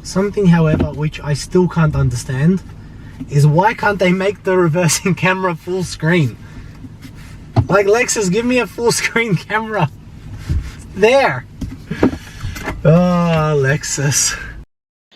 Something, however, which I still can't understand is why can't they make the reversing camera full screen? Like, Lexus, give me a full screen camera. There. Oh, Lexus.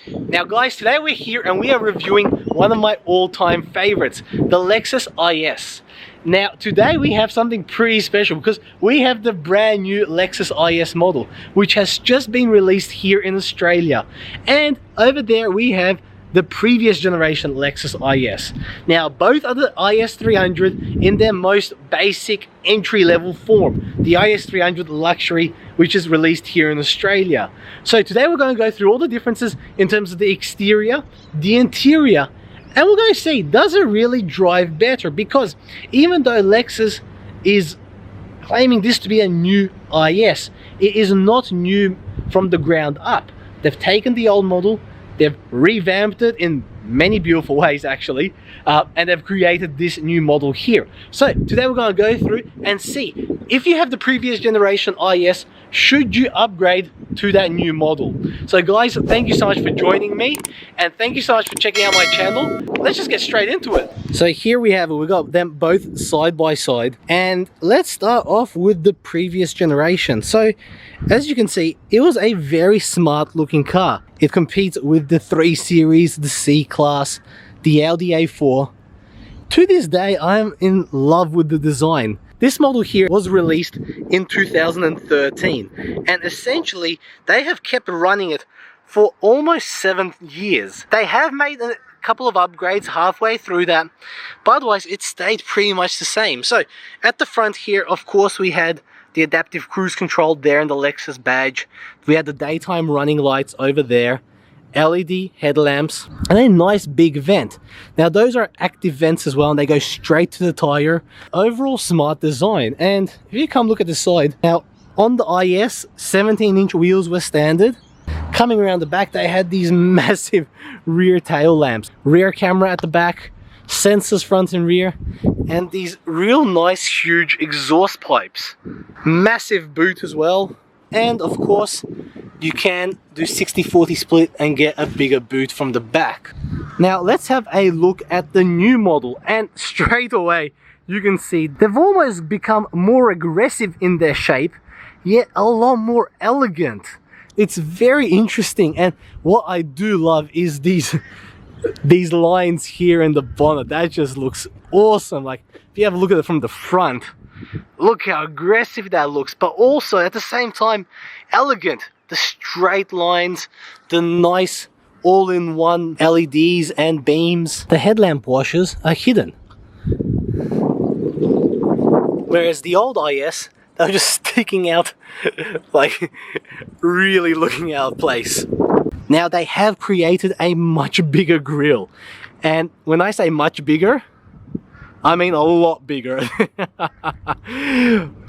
Now guys, today we're here and we are reviewing one of my all-time favorites, the Lexus IS. Now today we have something pretty special because we have the brand new Lexus IS model, which has just been released here in Australia. And over there we have the previous generation Lexus IS. Now both are the IS300 in their most basic entry-level form, the IS300 Luxury, which is released here in Australia. So today we're going to go through all the differences in terms of the exterior, the interior, and we're going to see, does it really drive better? Because even though Lexus is claiming this to be a new IS, it is not new from the ground up. They've taken the old model, they've revamped it in many beautiful ways actually, and they've created this new model here. So today we're going to go through and see, if you have the previous generation IS, should you upgrade to that new model? So guys, thank you so much for joining me, and thank you so much for checking out my channel. Let's just get straight into it. So here we have it, we've got them both side by side, and let's start off with the previous generation. So as you can see, it was a very smart looking car. It competes with the 3 Series, the C-Class, the Audi A4. To this day, I am in love with the design. This model here was released in 2013, and essentially they have kept running it for almost 7 years. They have made a couple of upgrades halfway through that, but otherwise it stayed pretty much the same. So at the front here, of course, we had the adaptive cruise control there in the Lexus badge. We had the daytime running lights over there, LED headlamps, and a nice big vent. Now those are active vents as well, and they go straight to the tire. Overall smart design. And if you come look at the side, now on the IS, 17-inch wheels were standard. Coming around the back, they had these massive rear tail lamps, rear camera at the back, sensors front and rear, and these real nice huge exhaust pipes. Massive boot as well, and of course you can do 60-40 split and get a bigger boot from the back. Now let's have a look at the new model, and straight away you can see they've almost become more aggressive in their shape, yet a lot more elegant. It's very interesting, and what I do love is these lines here in the bonnet. That just looks awesome. Like if you have a look at it from the front, look how aggressive that looks, but also at the same time elegant. The straight lines, the nice all-in-one LEDs and beams. The headlamp washers are hidden, whereas the old IS, they were just sticking out, like really looking out of place. Now they have created a much bigger grille, and when I say much bigger, I mean a lot bigger.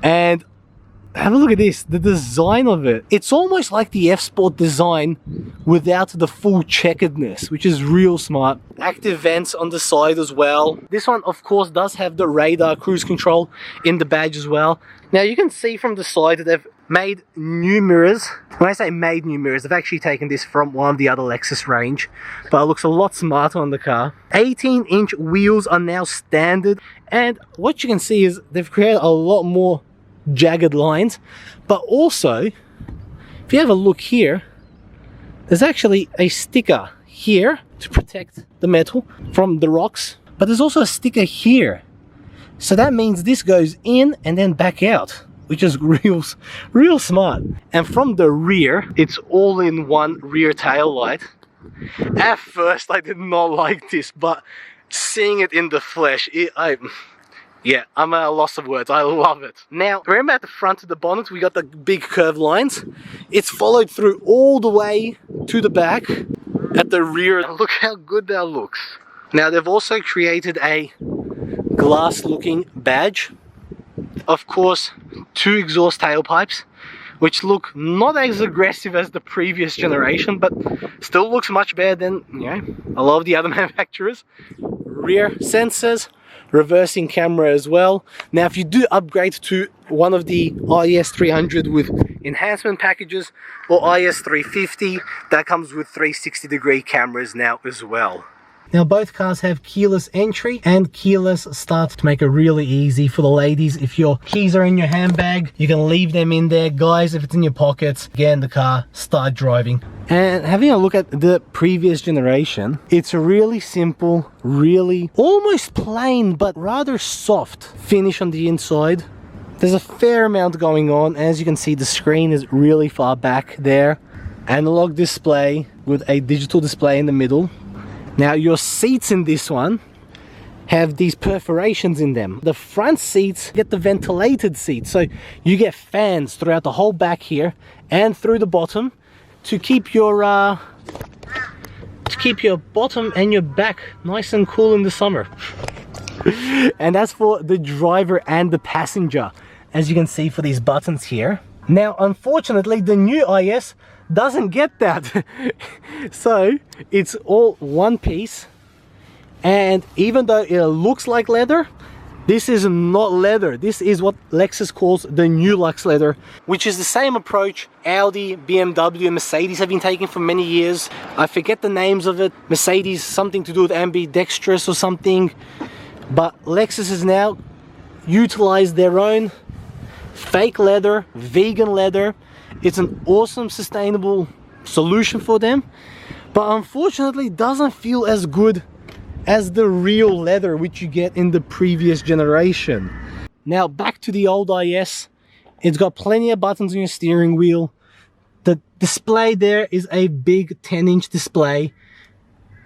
And have a look at this, the design of it. It's almost like the F-Sport design without the full checkeredness, which is real smart. Active vents on the side as well. This one, of course, does have the radar cruise control in the badge as well. Now you can see from the side that they've made new mirrors. When I say made new mirrors, they've actually taken this from one of the other Lexus range, but it looks a lot smarter on the car. 18-inch wheels are now standard, and what you can see is they've created a lot more jagged lines, but also if you have a look here, there's actually a sticker here to protect the metal from the rocks, but there's also a sticker here, so that means this goes in and then back out, which is real smart. And from the rear, it's all in one rear tail light. At first I did not like this, but seeing it in the flesh, yeah, I'm at a loss of words. I love it. Now, remember at the front of the bonnet, we got the big curved lines. It's followed through all the way to the back at the rear. Look how good that looks. Now, they've also created a glass-looking badge. Of course, 2 exhaust tailpipes, which look not as aggressive as the previous generation, but still looks much better than, you know, a lot of the other manufacturers. Rear sensors, reversing camera as well. Now if you do upgrade to one of the IS300 with enhancement packages or IS350, that comes with 360-degree cameras now as well. Now both cars have keyless entry and keyless start to make it really easy for the ladies. If your keys are in your handbag, you can leave them in there. Guys, if it's in your pockets, get in the car, start driving. And having a look at the previous generation, it's a really simple, really almost plain but rather soft finish on the inside. There's a fair amount going on. As you can see, the screen is really far back there. Analog display with a digital display in the middle. Now your seats in this one have these perforations in them. The front seats get the ventilated seats, so you get fans throughout the whole back here and through the bottom to keep your bottom and your back nice and cool in the summer. And that's for the driver and the passenger, as you can see for these buttons here. Now unfortunately the new IS doesn't get that. So it's all one piece, and even though it looks like leather, this is not leather. This is what Lexus calls the new Lux leather, which is the same approach Audi, BMW and Mercedes have been taking for many years. I forget the names of it. Mercedes, something to do with ambidextrous or something, but Lexus has now utilized their own fake leather, vegan leather. It's an awesome sustainable solution for them, but unfortunately doesn't feel as good as the real leather which you get in the previous generation. Now back to the old IS, it's got plenty of buttons on your steering wheel. The display there is a big 10-inch display,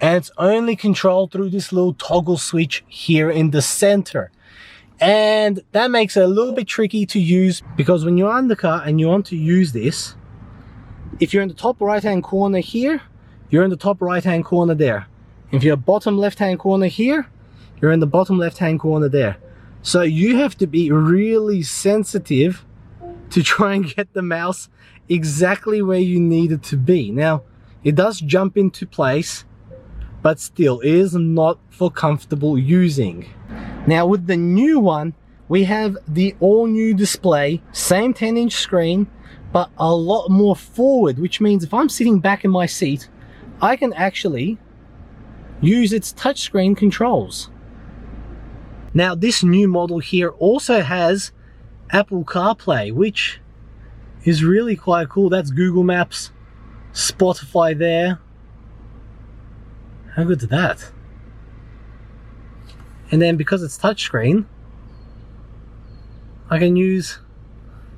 and it's only controlled through this little toggle switch here in the center. And that makes it a little bit tricky to use, because when you're on the car and you want to use this, if you're in the top right hand corner here, you're in the top right hand corner there. If you're bottom left hand corner here, you're in the bottom left hand corner there. So you have to be really sensitive to try and get the mouse exactly where you need it to be. Now it does jump into place, but still it is not for comfortable using. Now with the new one, we have the all new display, same 10-inch screen, but a lot more forward, which means if I'm sitting back in my seat, I can actually use its touchscreen controls. Now this new model here also has Apple CarPlay, which is really quite cool. That's Google Maps, Spotify there. How good is that? And then because it's touchscreen, I can use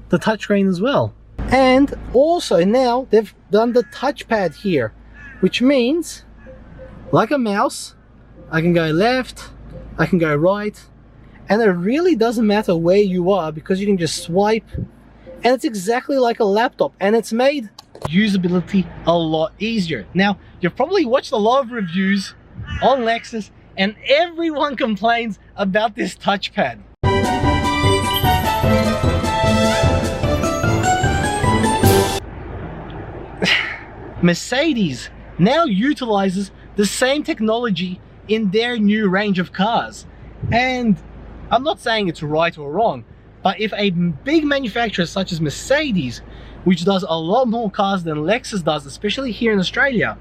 the touchscreen as well. And also now they've done the touchpad here, which means like a mouse, I can go left, I can go right, and it really doesn't matter where you are because you can just swipe, and it's exactly like a laptop, and it's made usability a lot easier. Now you've probably watched a lot of reviews on Lexus and everyone complains about this touchpad. Mercedes now utilizes the same technology in their new range of cars, and I'm not saying it's right or wrong, but if a big manufacturer such as Mercedes, which does a lot more cars than Lexus does, especially here in Australia,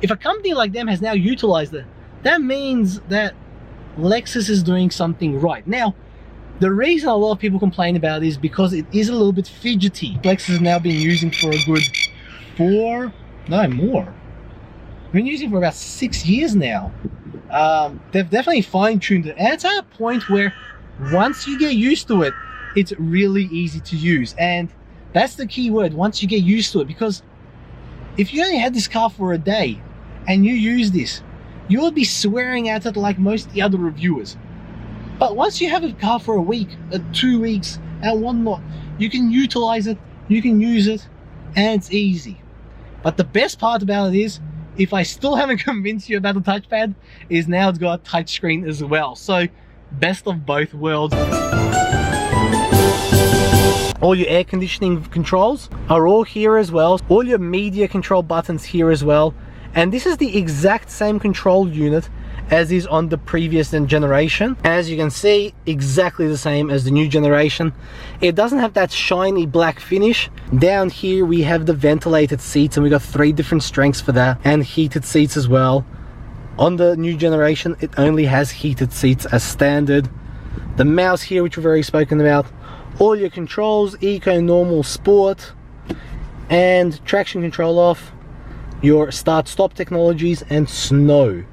if a company like them has now utilized it, that means that Lexus is doing something right. Now, the reason a lot of people complain about it is because it is a little bit fidgety. Lexus has now been using for a good been using for about 6 years now. They've definitely fine-tuned it, and it's at a point where once you get used to it, it's really easy to use. And that's the key word, once you get used to it, because if you only had this car for a day and you use this, you will be swearing at it like most of the other reviewers. But once you have a car for a week, 2 weeks and whatnot, you can utilize it, you can use it, and it's easy. But the best part about it is, if I still haven't convinced you about the touchpad, is now it's got a touchscreen as well. So best of both worlds. All your air conditioning controls are all here as well. All your media control buttons here as well. And this is the exact same control unit as is on the previous generation. As you can see, exactly the same as the new generation. It doesn't have that shiny black finish. Down here we have the ventilated seats, and we got 3 different strengths for that, and heated seats as well. On the new generation, it only has heated seats as standard. The mouse here, which we've already spoken about. All your controls, eco, normal, sport, and traction control off. Your start stop technologies and snow.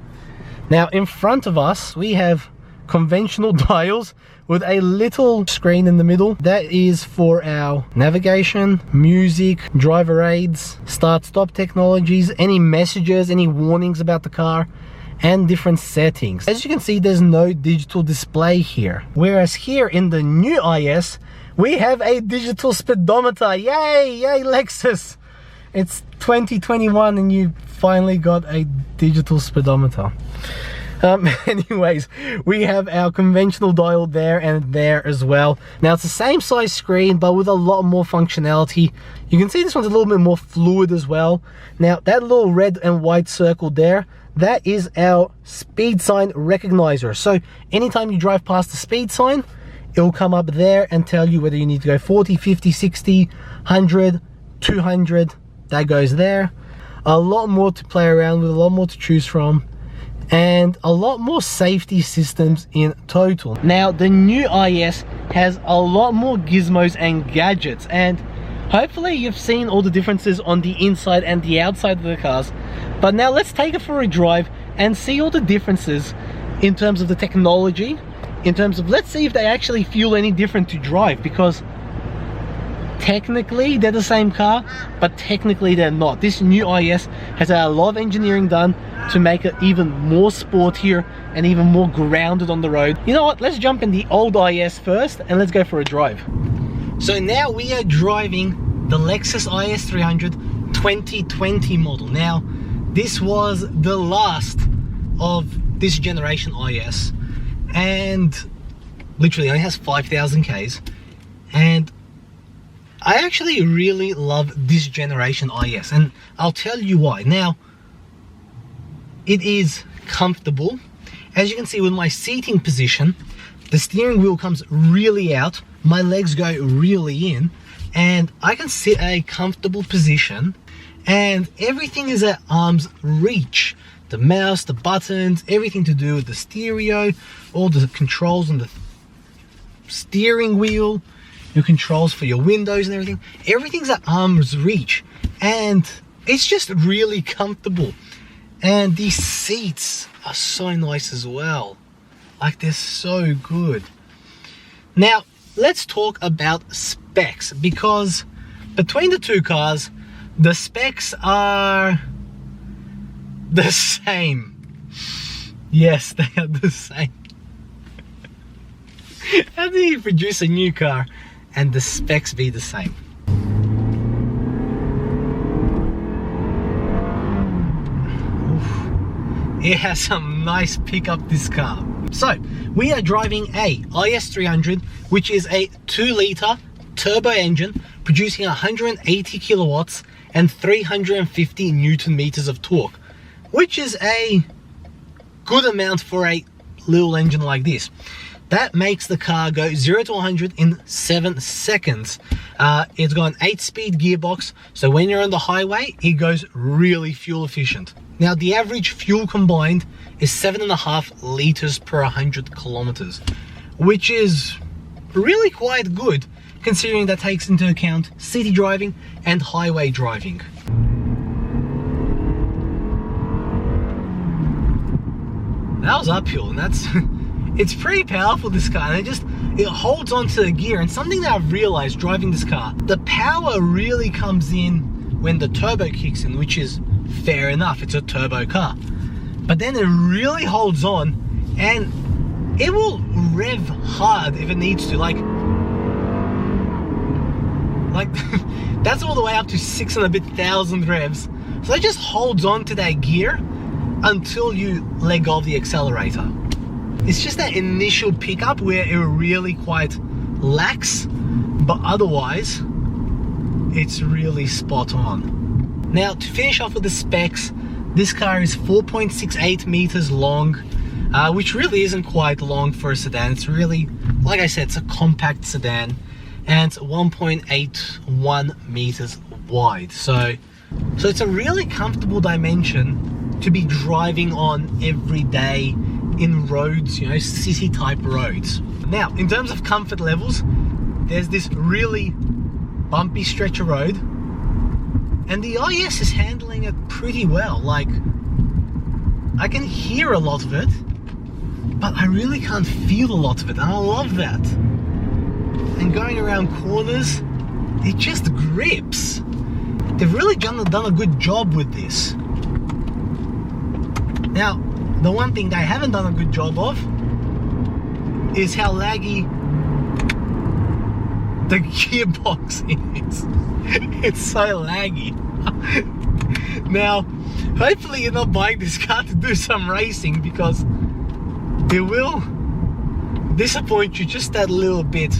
Now in front of us we have conventional dials with a little screen in the middle. That is for our navigation, music, driver aids, start stop technologies, any messages, any warnings about the car, and different settings. As you can see, there's no digital display here, whereas here in the new IS we have a digital speedometer. Yay Lexus, it's 2021 and you finally got a digital speedometer. Anyways, we have our conventional dial there and there as well. Now it's the same size screen but with a lot more functionality. You can see this one's a little bit more fluid as well. Now that little red and white circle there, that is our speed sign recognizer. So anytime you drive past the speed sign, it will come up there and tell you whether you need to go 40, 50, 60, 100, 200. That goes there. A lot more to play around with, a lot more to choose from, and a lot more safety systems in total. Now the new IS has a lot more gizmos and gadgets, and hopefully you've seen all the differences on the inside and the outside of the cars. But now let's take it for a drive and see all the differences in terms of the technology, in terms of, let's see if they actually feel any different to drive, because technically they're the same car, but technically they're not. This new IS has had a lot of engineering done to make it even more sportier and even more grounded on the road. You know what, let's jump in the old IS first and let's go for a drive. So now we are driving the Lexus IS300 2020 model. Now this was the last of this generation IS, and literally only has 5,000 Ks, and I actually really love this generation IS, and I'll tell you why. Now, it is comfortable. As you can see with my seating position, the steering wheel comes really out, my legs go really in, and I can sit at a comfortable position, and everything is at arm's reach. The mouse, the buttons, everything to do with the stereo, all the controls on the steering wheel, your controls for your windows and everything. Everything's at arm's reach, and it's just really comfortable. And these seats are so nice as well. Like, they're so good. Now, let's talk about specs, because between the two cars, the specs are the same. Yes, they are the same. How do you produce a new car and the specs be the same? Oof. It has some nice pickup, this car. So we are driving a IS300, which is a 2-litre turbo engine producing 180 kilowatts and 350 Newton meters of torque, which is a good amount for a little engine like this. That makes the car go 0 to 100 in 7 seconds. It's got an 8-speed gearbox, so when you're on the highway, it goes really fuel efficient. Now, the average fuel combined is 7.5 liters per 100 kilometers, which is really quite good, considering that takes into account city driving and highway driving. That was uphill, and that's it's pretty powerful, this car, and it holds onto the gear. And something that I've realized driving this car, the power really comes in when the turbo kicks in, which is fair enough, it's a turbo car. But then it really holds on, and it will rev hard if it needs to, like that's all the way up to 6,000 and a bit revs. So it just holds on to that gear until you let go of the accelerator. It's just that initial pickup where it really quite lacks, but otherwise it's really spot on. Now, to finish off with the specs, this car is 4.68 meters long, which really isn't quite long for a sedan. It's really, like I said, it's a compact sedan, and it's 1.81 meters wide. So it's a really comfortable dimension to be driving on every day in roads, you know, city type roads. Now, in terms of comfort levels, there's this really bumpy stretch of road, and the IS is handling it pretty well. Like, I can hear a lot of it, but I really can't feel a lot of it, and I love that. And going around corners, it just grips. They've really done a good job with this. Now, the one thing they haven't done a good job of is how laggy the gearbox is. It's so laggy. Now, hopefully you're not buying this car to do some racing, because it will disappoint you just that little bit.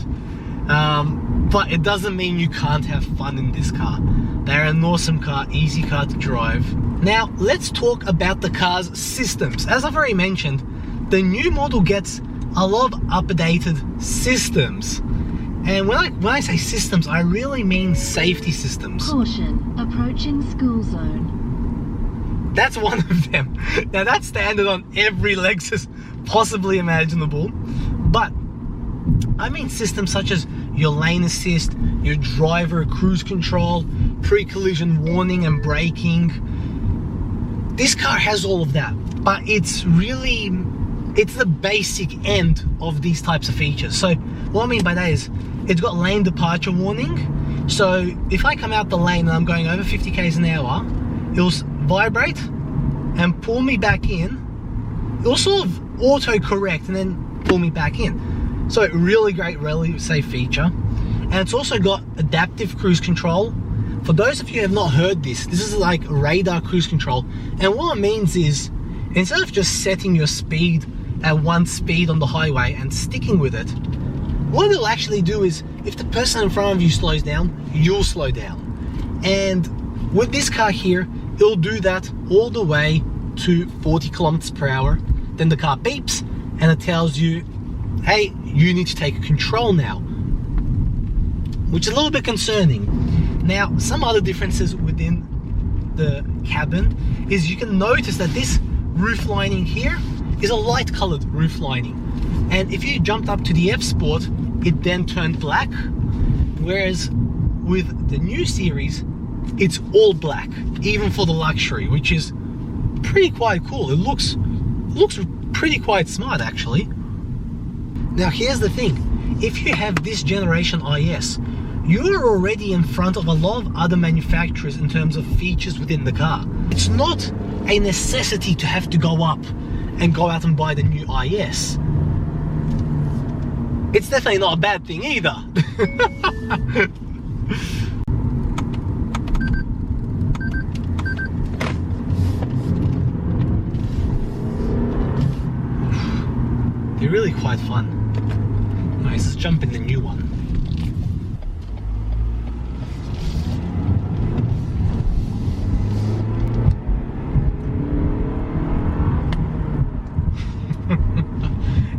But it doesn't mean you can't have fun in this car. They're an awesome car, easy car to drive. Now, let's talk about the car's systems. As I've already mentioned, the new model gets a lot of updated systems. And when I say systems, I really mean safety systems. Caution, approaching school zone. That's one of them. Now, that's standard on every Lexus possibly imaginable. But I mean systems such as your lane assist, your driver cruise control, pre-collision warning and braking. This car has all of that, but it's the basic end of these types of features. So what I mean by that is, it's got lane departure warning. So if I come out the lane and I'm going over 50 k's an hour, it'll vibrate and pull me back in. It'll sort of auto correct and then pull me back in. So really great, really safe feature. And it's also got adaptive cruise control. For those of you who have not heard this is like radar cruise control. And what it means is, instead of just setting your speed at one speed on the highway and sticking with it, what it'll actually do is, if the person in front of you slows down, you'll slow down. And with this car here, it'll do that all the way to 40 kilometers per hour. Then the car beeps and it tells you, hey, you need to take control now, which is a little bit concerning. Now, some other differences within the cabin is you can notice that this roof lining here is a light colored roof lining. And if you jumped up to the F Sport, it then turned black. Whereas with the new series, it's all black, even for the luxury, which is pretty quite cool. It looks pretty quite smart, actually. Now, here's the thing. If you have this generation IS, you're already in front of a lot of other manufacturers in terms of features within the car. It's not a necessity to have to go up and go out and buy the new IS. It's definitely not a bad thing either. They're really quite fun. Nice, let's jump in the new one.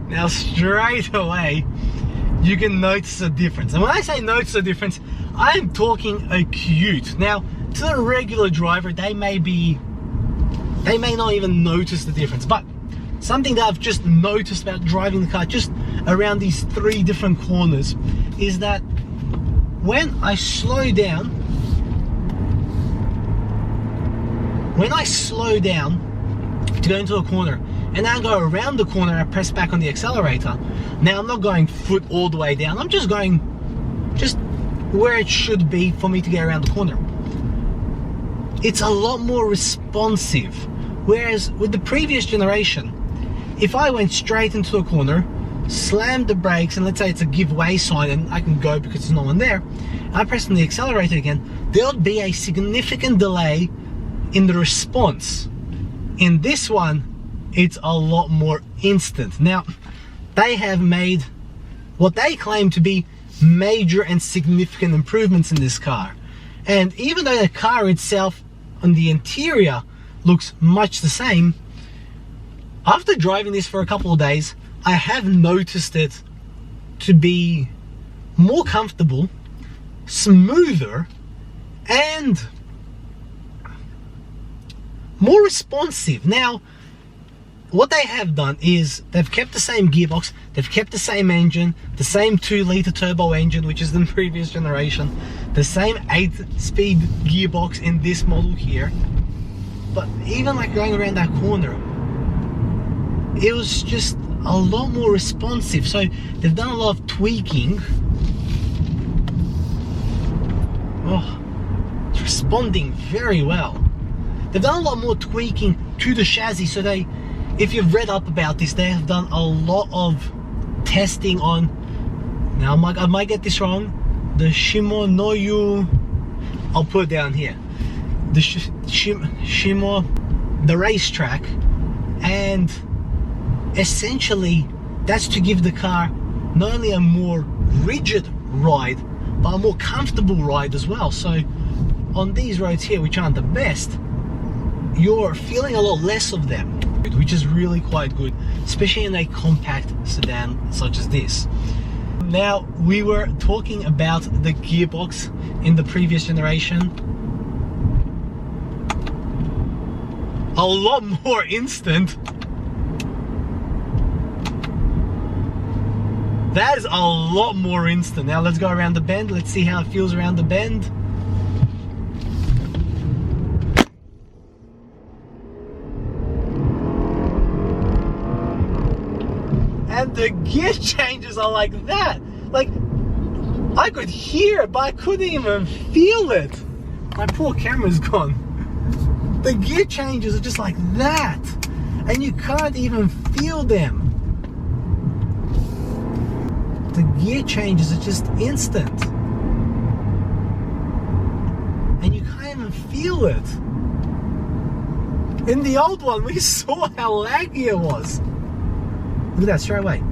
Now, straight away, you can notice a difference. And when I say notice a difference, I'm talking acute. Now, to the regular driver, they may not even notice the difference. But something that I've just noticed about driving the car just around these 3 different corners is that when I slow down, to go into a corner, and then I go around the corner and I press back on the accelerator, now I'm not going foot all the way down, I'm just going where it should be for me to get around the corner. It's a lot more responsive. Whereas with the previous generation, if I went straight into a corner, slammed the brakes, and let's say it's a give way sign and I can go because there's no one there, and I press on the accelerator again, there'll be a significant delay in the response. In this one, it's a lot more instant. Now, they have made what they claim to be major and significant improvements in this car. And even though the car itself on the interior looks much the same, After driving this for a couple of days, I have noticed it to be more comfortable, smoother, and more responsive. Now, what they have done is they've kept the same gearbox, they've kept the same engine, the same 2-litre turbo engine, which is the previous generation, the same 8-speed gearbox in this model here. But even like going around that corner, it was just a lot more responsive. So they've done a lot of tweaking. Oh, it's responding very well. They've done a lot more tweaking to the chassis. So they, if you've read up about this, they have done a lot of testing on, now I might get this wrong, the Shimonoyu, I'll put it down here, the Shimo, the racetrack, and essentially that's to give the car not only a more rigid ride, but a more comfortable ride as well. So on these roads here, which aren't the best, you're feeling a lot less of them, which is really quite good, especially in a compact sedan such as this. Now, we were talking about the gearbox in the previous generation. A lot more instant. That is a lot more instant. Now let's go around the bend. Let's see how it feels around the bend. And the gear changes are like that. Like, I could hear it, but I couldn't even feel it. My poor camera's gone. The gear changes are just like that. And you can't even feel them. The gear changes are just instant. And you can't even feel it. In the old one, we saw how laggy it was. Look at that, straight away.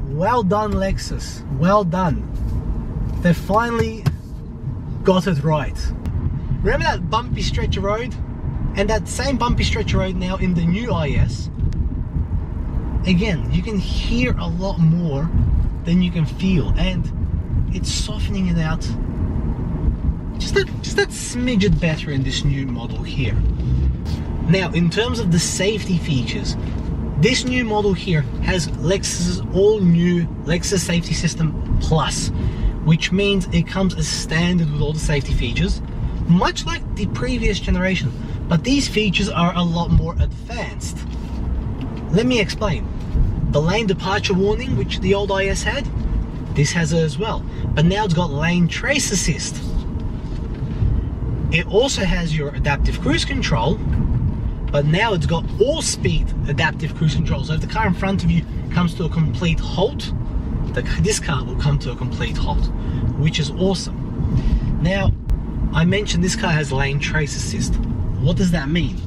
Well done, Lexus. Well done. They finally got it right. Remember that bumpy stretch of road? And that same bumpy stretch of road now in the new IS. Again, you can hear a lot more than you can feel, and it's softening it out just that smidget better in this new model here. Now, in terms of the safety features, this new model here has Lexus's all new Lexus Safety System Plus, which means it comes as standard with all the safety features, much like the previous generation, but these features are a lot more advanced. Let me explain. The lane departure warning, which the old IS had, this has it as well, but now it's got lane trace assist. It also has your adaptive cruise control, but now it's got all-speed adaptive cruise control. So if the car in front of you comes to a complete halt, this car will come to a complete halt, which is awesome. Now, I mentioned this car has lane trace assist. What does that mean?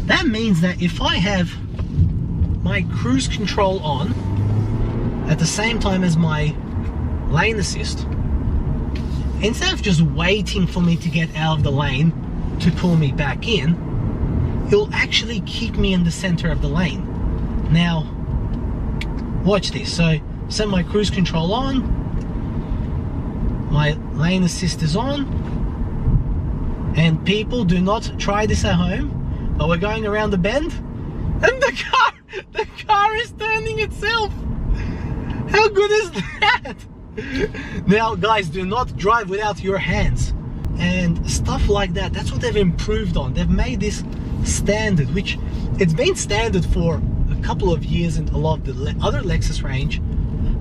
That means that if I have my cruise control on at the same time as my lane assist, instead of just waiting for me to get out of the lane to pull me back in, it'll actually keep me in the center of the lane. Now, watch this. So, set my cruise control on, my lane assist is on, and people, do not try this at home, but we're going around the bend, and the car is turning itself. How good is that? Now, guys, do not drive without your hands and stuff like that. That's what they've improved on. They've made this standard, which it's been standard for a couple of years in a lot of the other Lexus range,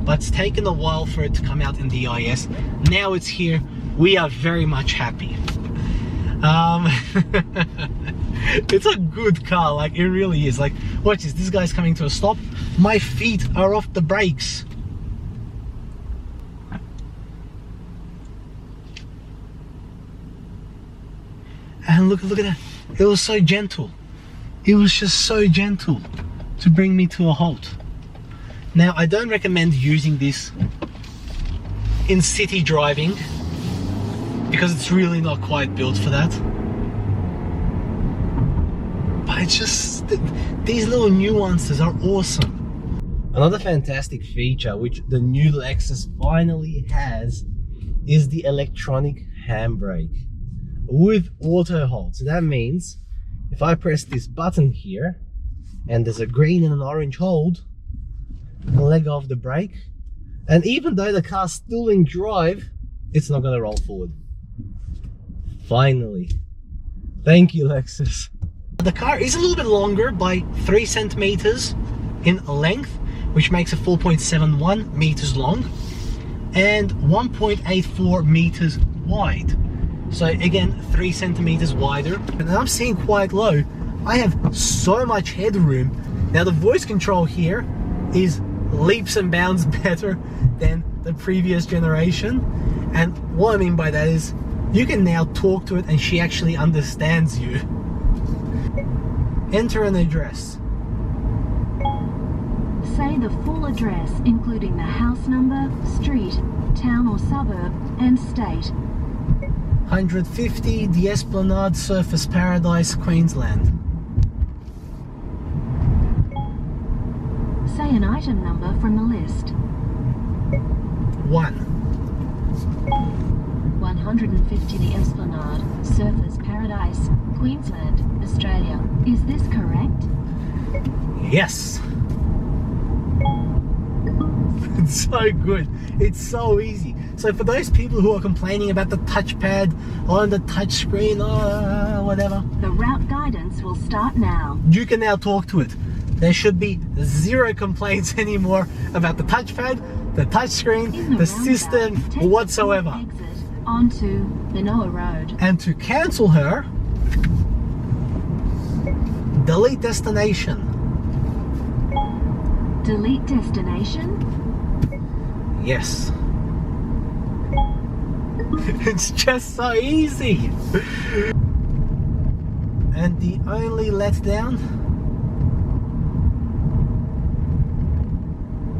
but it's taken a while for it to come out in the IS. Now it's here. We are very much happy. It's a good car, like it really is. Like, watch this. This guy's coming to a stop. My feet are off the brakes. And look at that. It was so gentle. It was just so gentle to bring me to a halt. Now, I don't recommend using this in city driving because it's really not quite built for that. it's just, these little nuances are awesome. Another fantastic feature which the new Lexus finally has is the electronic handbrake with auto hold. So that means if I press this button here and there's a green and an orange hold, I'll let go of the brake, and even though the car's still in drive, it's not going to roll forward. Finally. Thank you, Lexus. The car is a little bit longer by 3 centimeters in length, which makes it 4.71 meters long and 1.84 meters wide. So again, 3 centimeters wider. And I'm sitting quite low. I have so much headroom. Now the voice control here is leaps and bounds better than the previous generation. And what I mean by that is you can now talk to it and she actually understands you. Enter an address. Say the full address, including the house number, street, town or suburb, and state. 150 The Esplanade, Surfers Paradise, Queensland. Say an item number from the list. 1. 150 The Esplanade, Surfers Paradise, Queensland, Australia. Is this correct? Yes. It's so good. It's so easy. So for those people who are complaining about the touchpad on the touchscreen or whatever, The route guidance will start now. you can now talk to it. There should be 0 complaints anymore about the touchpad, the touchscreen, In the roundabout, system take the whatsoever. exit onto Minoa Road. And to cancel her, delete destination. Delete destination. Yes. It's just so easy. And the only letdown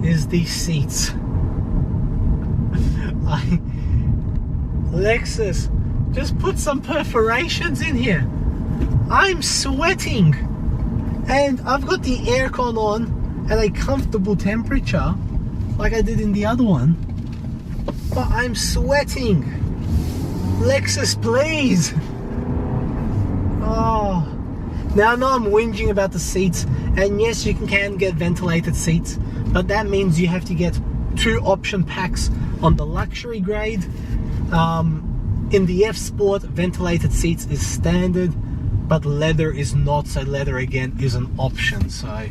is the seats. Lexus, just put some perforations in here. I'm sweating. And I've got the aircon on at a comfortable temperature like I did in the other one, but I'm sweating. Lexus, please. Oh, now I know I'm whinging about the seats, and yes, you can get ventilated seats, but that means you have to get 2 option packs on the luxury grade. In the F Sport, ventilated seats is standard, but leather is not, so leather again is an option. So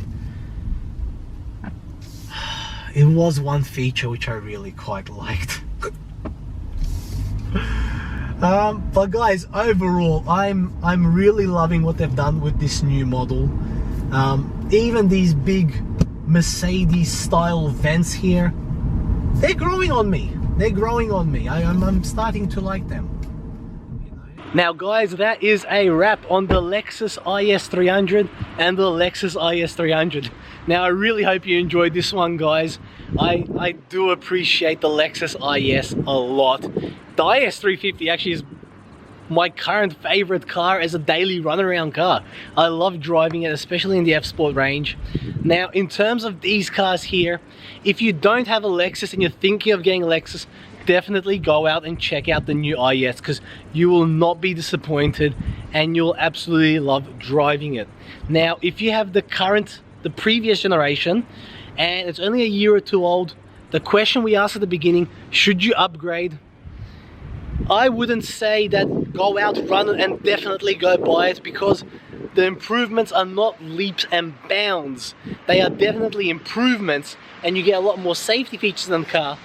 it was one feature which I really quite liked. But guys, overall, I'm really loving what they've done with this new model. Even these big Mercedes style vents here, they're growing on me. They're growing on me. I'm starting to like them. Now guys, that is a wrap on the Lexus IS300 and the Lexus IS300. Now I really hope you enjoyed this one, guys. I do appreciate the Lexus IS a lot. The IS350 actually is my current favorite car as a daily runaround car. I love driving it, especially in the F Sport range. Now in terms of these cars here, if you don't have a Lexus and you're thinking of getting a Lexus, definitely go out and check out the new IS, because you will not be disappointed and you'll absolutely love driving it. Now if you have the previous generation and it's only a year or 2 old, the question we asked at the beginning, should you upgrade? I wouldn't say that go out, run it, and definitely go buy it, because the improvements are not leaps and bounds. They are definitely improvements and you get a lot more safety features in the car.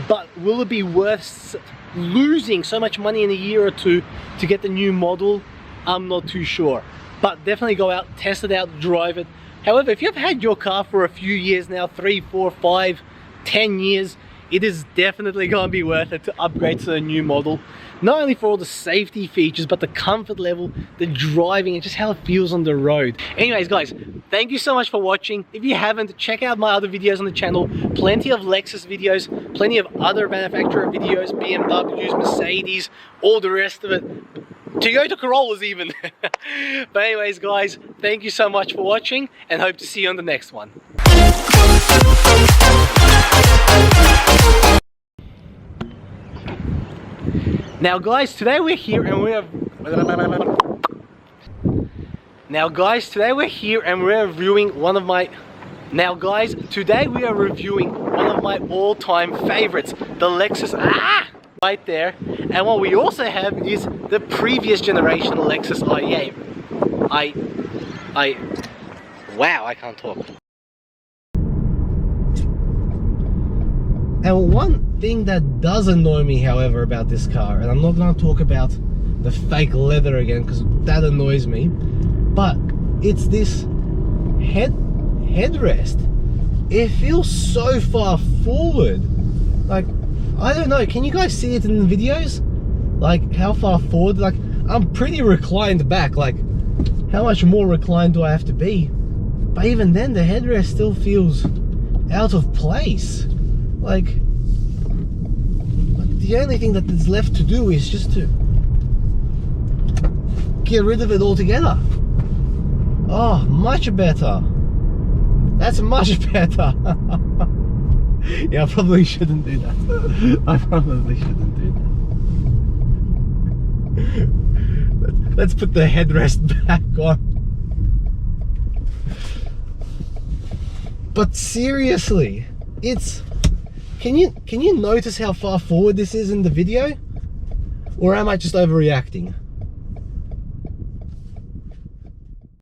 But will it be worth losing so much money in a year or 2 to get the new model? I'm not too sure. But definitely go out, test it out, drive it. However, if you've had your car for a few years now, 3, 4, 5, 10 years, it is definitely going to be worth it to upgrade to the new model. Not only for all the safety features, but the comfort level, the driving, and just how it feels on the road. Anyways guys, thank you so much for watching. If you haven't, check out my other videos on the channel. Plenty of Lexus videos, plenty of other manufacturer videos, BMWs, Mercedes, all the rest of it. Toyota Corollas even. But anyways guys, thank you so much for watching and hope to see you on the next one. Now guys, today we're here and we're reviewing one of my all-time favorites, the Lexus right there. And what we also have is the previous generation Lexus IA. Wow, I can't talk. And one thing that does annoy me, however, about this car, and I'm not going to talk about the fake leather again because that annoys me, but it's this headrest. It feels so far forward. Like, I don't know, can you guys see it in the videos? Like, how far forward? Like, I'm pretty reclined back. Like, how much more reclined do I have to be? But even then, the headrest still feels out of place. Like, the only thing that is left to do is just to get rid of it altogether. Oh, much better. That's much better. Yeah, I probably shouldn't do that. I probably shouldn't do that. Let's put the headrest back on. But seriously, it's... Can you notice how far forward this is in the video? Or am I just overreacting?